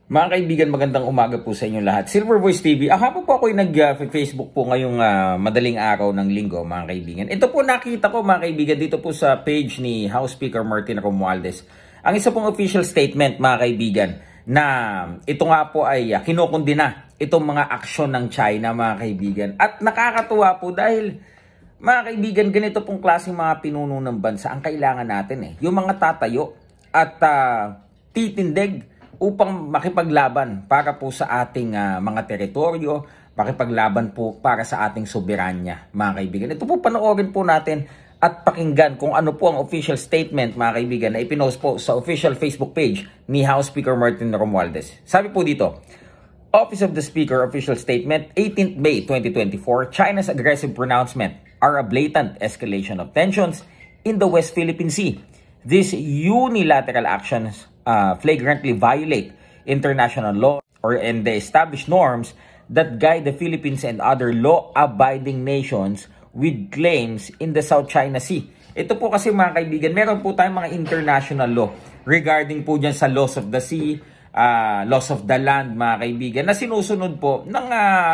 Mga kaibigan, magandang umaga po sa inyo lahat. Silver Voice TV. Ako po ako'y nag-Facebook po ngayong madaling araw ng linggo, mga kaibigan. Ito po nakita ko, mga kaibigan, dito po sa page ni House Speaker Martin Romualdez. Ang isa pong official statement, mga kaibigan, na ito nga po ay kinukundina itong mga aksyon ng China, mga kaibigan. At nakakatuwa po dahil, mga kaibigan, ganito pong klaseng mga pinuno ng bansa ang kailangan natin eh. Yung mga tatayo at titindig upang makipaglaban para po sa ating mga teritoryo, makipaglaban po para sa ating soberanya, mga kaibigan. Ito po panoorin po natin at pakinggan kung ano po ang official statement, mga kaibigan, na ipinost po sa official Facebook page ni House Speaker Martin Romualdez. Sabi po dito, Office of the Speaker official statement, 18th May 2024, China's aggressive pronouncement are a blatant escalation of tensions in the West Philippine Sea. These unilateral actions flagrantly violate international law and the established norms that guide the Philippines and other law-abiding nations with claims in the South China Sea. Ito po kasi, mga kaibigan, meron po tayong mga international law regarding po dyan sa laws of the sea, laws of the land, mga kaibigan, na sinusunod po ng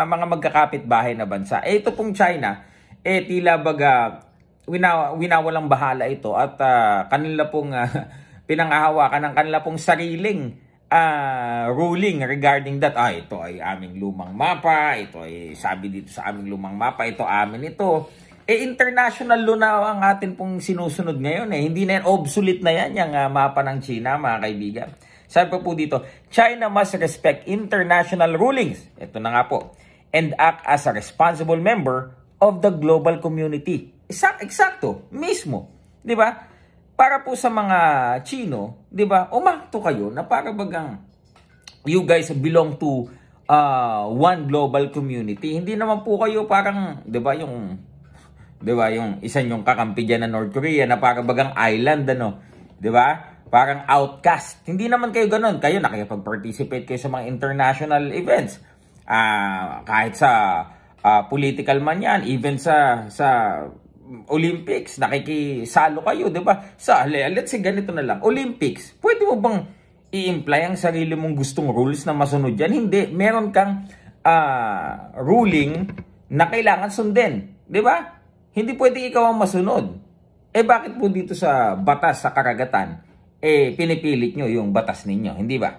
mga magkakapit-bahay na bansa. Ito pong China, tila baga winawalang bahala ito at kanila pong pinanghahawakan ng kanila pong sariling ruling regarding that. Ito ay aming lumang mapa, ito ay sabi dito sa aming lumang mapa, ito amin ito. International law na ang atin pong sinusunod ngayon eh. Hindi na yan, obsolete na yan, yung mapa ng China, mga kaibigan. Sabi po dito, China must respect international rulings. Ito na nga po. And act as a responsible member of the global community. Eksakto, mismo. Di ba? Para po sa mga Chino, 'di ba? Umakto kayo na para bagang you guys belong to one global community. Hindi naman po kayo parang, 'di ba, yung isa yung kakampi diyan na North Korea na para bagang island ano, 'di ba? Parang outcast. Hindi naman kayo ganoon. Kayo nakikipag-participate kayo sa mga international events. Kahit sa political man 'yan, even sa Olympics, nakikisalo kayo, di ba? Let's say ganito na lang, Olympics, pwede mo bang i-imply ang sarili mong gustong rules na masunod dyan? Hindi. Meron kang ruling na kailangan sundin, di ba? Hindi pwede ikaw ang masunod. Bakit po dito sa batas sa karagatan, pinipilit nyo yung batas ninyo, hindi ba?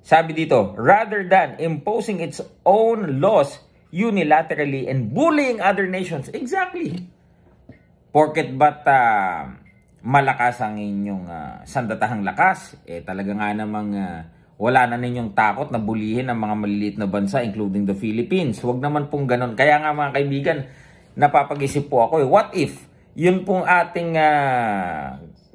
Sabi dito, rather than imposing its own laws unilaterally and bullying other nations. Exactly. Porket ba't malakas ang inyong sandatahang lakas, talaga nga namang wala na ninyong takot na bulihin ang mga maliliit na bansa, including the Philippines. Huwag naman pong ganon. Kaya nga, mga kaibigan, napapag-isip po ako, what if yun pong ating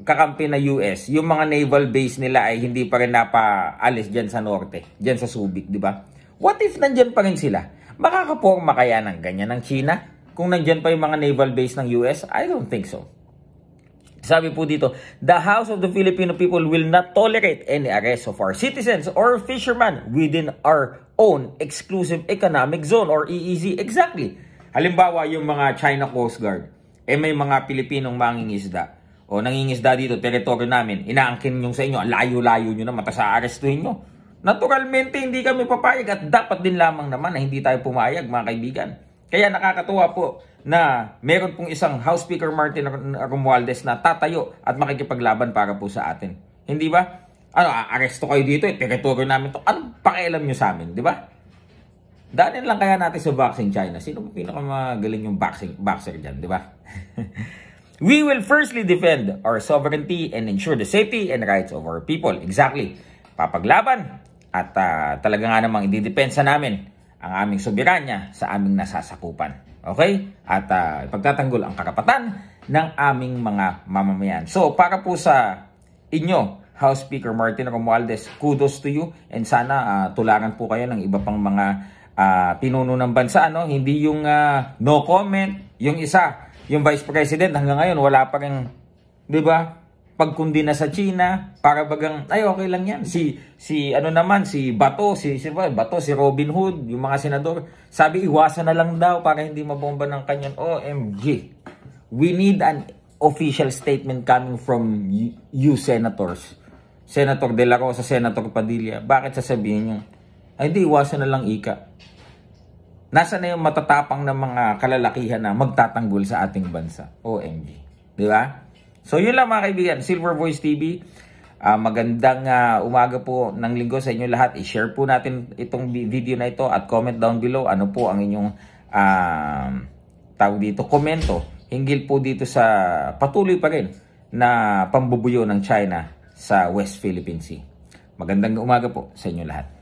kakampi na US, yung mga naval base nila ay hindi pa rin napaalis dyan sa norte, dyan sa Subic, di ba? What if nandyan pa rin sila? Makakaporma kaya ng ganyan ng China? Kung nandyan pa yung mga naval base ng US, I don't think so. Sabi po dito, the House of the Filipino people will not tolerate any arrest of our citizens or fishermen within our own exclusive economic zone or EEZ. Exactly. Halimbawa, yung mga China Coast Guard, may mga Pilipinong mangingisda o nangingisda dito, teritoryo namin, inaangkin yung sa inyo, layo-layo nyo na, matasa-arestuhin nyo. Naturalmente, hindi kami papayag at dapat din lamang naman na hindi tayo pumayag, mga kaibigan. Kaya nakakatuwa po na meron pong isang House Speaker Martin Romualdez na tatayo at makikipaglaban para po sa atin. Hindi ba? Aresto kayo dito, teritoryo namin to. Anong pakialam nyo sa amin, di ba? Daanin lang kaya natin sa boxing China. Sino po pinakamagaling yung boxer dyan, di ba? We will firstly defend our sovereignty and ensure the safety and rights of our people. Exactly. Papaglaban at talaga nga namang ididepensa namin ang aming soberanya sa aming nasasakupan. Okay? At ipagtatanggol ang karapatan ng aming mga mamamayan. So, para po sa inyo, House Speaker Martin Romualdez, kudos to you. And sana tularan po kayo ng iba pang mga pinuno ng bansa. No? Hindi yung no comment. Yung isa, yung Vice President, hanggang ngayon wala pa rin, di ba? Pagkundi na sa China, para bagang, ay okay lang yan. Si Bato, si Robin Hood, yung mga senador, sabi iwasan na lang daw para hindi mabomba ng kanyang OMG. We need an official statement coming from you senators. Senator De La Rosa, Senator Padilla, bakit sasabihin nyo, ay hindi, iwasan na lang ika. Nasa na yung matatapang ng mga kalalakihan na magtatanggol sa ating bansa? OMG. Di ba? So yun lang mga kaibigan, Silver Voice TV. Magandang umaga po ng linggo sa inyo lahat. I-share po natin itong video na ito at comment down below ano po ang inyong tawag dito, komento hinggil po dito sa patuloy pa rin na pambubuyo ng China sa West Philippine Sea. Magandang umaga po sa inyo lahat.